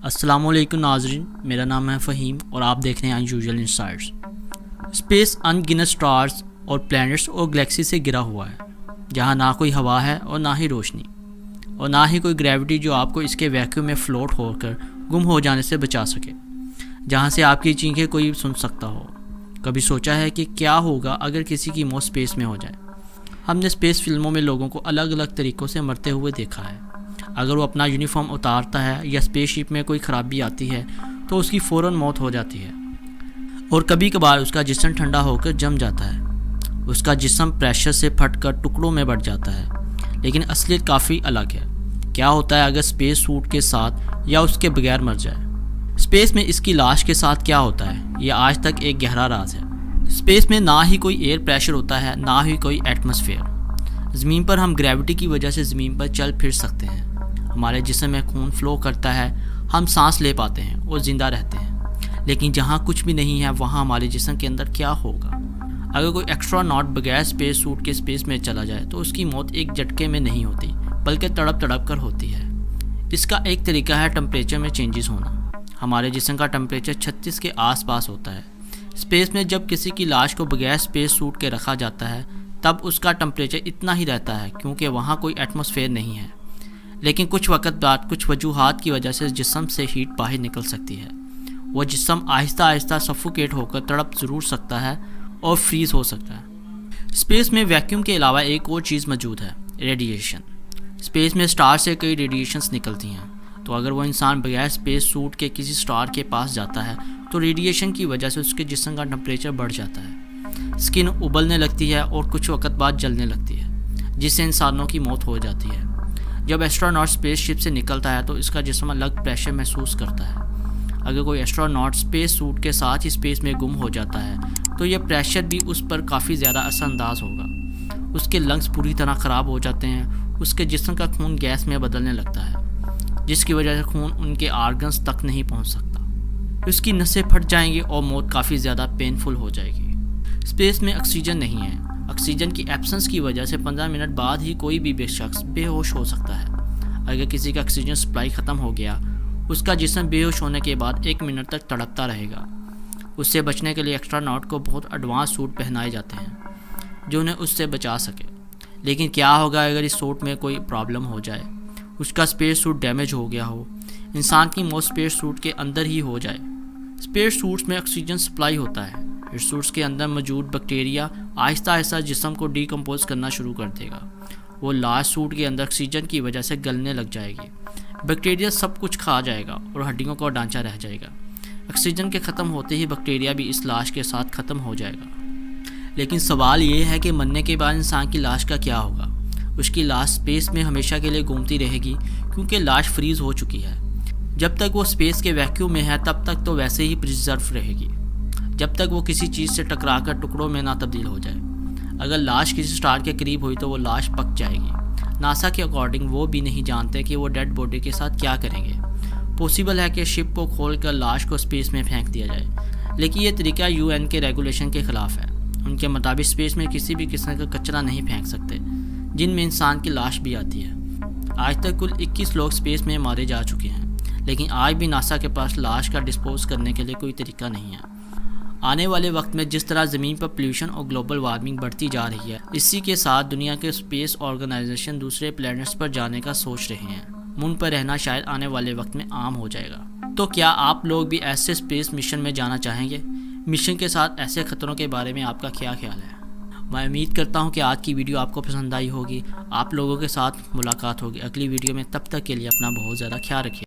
السلام علیکم ناظرین، میرا نام ہے فہیم اور آپ دیکھ رہے ہیں انیوژل انسائٹس۔ اسپیس ان گنت سٹارز اور پلینٹس اور گلیکسی سے گرا ہوا ہے، جہاں نہ کوئی ہوا ہے اور نہ ہی روشنی اور نہ ہی کوئی گریوٹی جو آپ کو اس کے ویکیوم میں فلوٹ ہو کر گم ہو جانے سے بچا سکے، جہاں سے آپ کی چیخیں کوئی سن سکتا ہو۔ کبھی سوچا ہے کہ کیا ہوگا اگر کسی کی موت اسپیس میں ہو جائے؟ ہم نے اسپیس فلموں میں لوگوں کو الگ الگ طریقوں سے مرتے ہوئے دیکھا ہے۔ اگر وہ اپنا یونیفارم اتارتا ہے یا اسپیس شپ میں کوئی خرابی آتی ہے تو اس کی فوراً موت ہو جاتی ہے، اور کبھی کبھار اس کا جسم ٹھنڈا ہو کر جم جاتا ہے، اس کا جسم پریشر سے پھٹ کر ٹکڑوں میں بٹ جاتا ہے۔ لیکن اصلیت کافی الگ ہے۔ کیا ہوتا ہے اگر اسپیس سوٹ کے ساتھ یا اس کے بغیر مر جائے؟ اسپیس میں اس کی لاش کے ساتھ کیا ہوتا ہے، یہ آج تک ایک گہرا راز ہے۔ اسپیس میں نہ ہی کوئی ایئر پریشر ہوتا ہے، نہ ہی کوئی ایٹماسفیئر۔ زمین پر ہم گریوٹی کی وجہ سے زمین پر چل پھر سکتے ہیں، ہمارے جسم میں خون فلو کرتا ہے، ہم سانس لے پاتے ہیں اور زندہ رہتے ہیں۔ لیکن جہاں کچھ بھی نہیں ہے وہاں ہمارے جسم کے اندر کیا ہوگا؟ اگر کوئی ایکسٹرا ناٹ بغیر اسپیس سوٹ کے اسپیس میں چلا جائے تو اس کی موت ایک جھٹکے میں نہیں ہوتی، بلکہ تڑپ تڑپ کر ہوتی ہے۔ اس کا ایک طریقہ ہے ٹمپریچر میں چینجز ہونا۔ ہمارے جسم کا ٹمپریچر 36 کے آس پاس ہوتا ہے۔ اسپیس میں جب کسی کی لاش کو بغیر اسپیس سوٹ کے رکھا جاتا ہے تب اس کا ٹمپریچر اتنا ہی رہتا ہے، کیونکہ وہاں کوئی ایٹماسفیئر نہیں ہے۔ لیکن کچھ وقت بعد کچھ وجوہات کی وجہ سے جسم سے ہیٹ باہر نکل سکتی ہے۔ وہ جسم آہستہ آہستہ سفوکیٹ ہو کر تڑپ ضرور سکتا ہے اور فریز ہو سکتا ہے۔ اسپیس میں ویکیوم کے علاوہ ایک اور چیز موجود ہے، ریڈیشن۔ اسپیس میں سٹار سے کئی ریڈیشنز نکلتی ہیں، تو اگر وہ انسان بغیر اسپیس سوٹ کے کسی سٹار کے پاس جاتا ہے تو ریڈیشن کی وجہ سے اس کے جسم کا ٹمپریچر بڑھ جاتا ہے، اسکن ابلنے لگتی ہے اور کچھ وقت بعد جلنے لگتی ہے، جس سے انسانوں کی موت ہو جاتی ہے۔ جب ایسٹروناٹ اسپیس شپ سے نکلتا ہے تو اس کا جسم الگ پریشر محسوس کرتا ہے۔ اگر کوئی ایسٹروناٹ اسپیس سوٹ کے ساتھ ہی اسپیس میں گم ہو جاتا ہے تو یہ پریشر بھی اس پر کافی زیادہ اثر انداز ہوگا۔ اس کے لنگز پوری طرح خراب ہو جاتے ہیں، اس کے جسم کا خون گیس میں بدلنے لگتا ہے، جس کی وجہ سے خون ان کے آرگنز تک نہیں پہنچ سکتا۔ اس کی نسیں پھٹ جائیں گی اور موت کافی زیادہ پینفل ہو جائے گی۔ اسپیس میں آکسیجن نہیں ہے۔ آکسیجن کی ایبسنس کی وجہ سے 15 منٹ بعد ہی کوئی بھی شخص بے ہوش ہو سکتا ہے۔ اگر کسی کا آکسیجن سپلائی ختم ہو گیا، اس کا جسم بے ہوش ہونے کے بعد 1 منٹ تک تڑپتا رہے گا۔ اس سے بچنے کے لیے ایکسٹرا ناٹ کو بہت ایڈوانس سوٹ پہنائے جاتے ہیں جو انہیں اس سے بچا سکے۔ لیکن کیا ہوگا اگر اس سوٹ میں کوئی پرابلم ہو جائے، اس کا اسپیس سوٹ ڈیمیج ہو گیا ہو، انسان کی موت اسپیس سوٹ کے اندر ہی ہو جائے؟ اسپیس سوٹس میں آکسیجن سپلائی ہوتا ہے۔ اس سوٹس کے اندر موجود بیکٹیریا آہستہ آہستہ جسم کو ڈیکمپوز کرنا شروع کر دے گا۔ وہ لاش سوٹ کے اندر آکسیجن کی وجہ سے گلنے لگ جائے گی۔ بیکٹیریا سب کچھ کھا جائے گا اور ہڈیوں کا ڈھانچہ رہ جائے گا۔ آکسیجن کے ختم ہوتے ہی بیکٹیریا بھی اس لاش کے ساتھ ختم ہو جائے گا۔ لیکن سوال یہ ہے کہ مرنے کے بعد انسان کی لاش کا کیا ہوگا؟ اس کی لاش اسپیس میں ہمیشہ کے لیے گھومتی رہے گی، کیونکہ لاش فریز ہو چکی ہے۔ جب تک وہ اسپیس کے ویکیوم میں ہے تب تک تو ویسے ہی پریزرو رہے گی، جب تک وہ کسی چیز سے ٹکرا کر ٹکڑوں میں نہ تبدیل ہو جائے۔ اگر لاش کسی سٹار کے قریب ہوئی تو وہ لاش پک جائے گی۔ ناسا کے اکارڈنگ وہ بھی نہیں جانتے کہ وہ ڈیڈ باڈی کے ساتھ کیا کریں گے۔ پاسبل ہے کہ شپ کو کھول کر لاش کو اسپیس میں پھینک دیا جائے، لیکن یہ طریقہ UN کے ریگولیشن کے خلاف ہے۔ ان کے مطابق اسپیس میں کسی بھی قسم کا کچرا نہیں پھینک سکتے، جن میں انسان کی لاش بھی آتی ہے۔ آج تک کل 21 لوگ اسپیس میں مارے جا چکے ہیں، لیکن آج بھی ناسا کے پاس لاش کا ڈسپوز کرنے کے لیے کوئی طریقہ نہیں ہے۔ آنے والے وقت میں جس طرح زمین پر پولیوشن اور گلوبل وارمنگ بڑھتی جا رہی ہے، اسی کے ساتھ دنیا کے اسپیس آرگنائزیشن دوسرے پلینٹس پر جانے کا سوچ رہے ہیں۔ مون پر رہنا شاید آنے والے وقت میں عام ہو جائے گا۔ تو کیا آپ لوگ بھی ایسے اسپیس مشن میں جانا چاہیں گے؟ مشن کے ساتھ ایسے خطروں کے بارے میں آپ کا کیا خیال ہے؟ میں امید کرتا ہوں کہ آج کی ویڈیو آپ کو پسند آئی ہوگی۔ آپ لوگوں کے ساتھ ملاقات ہوگی اگلی ویڈیو میں، تب تک کے لیے اپنا بہت زیادہ خیال رکھیے۔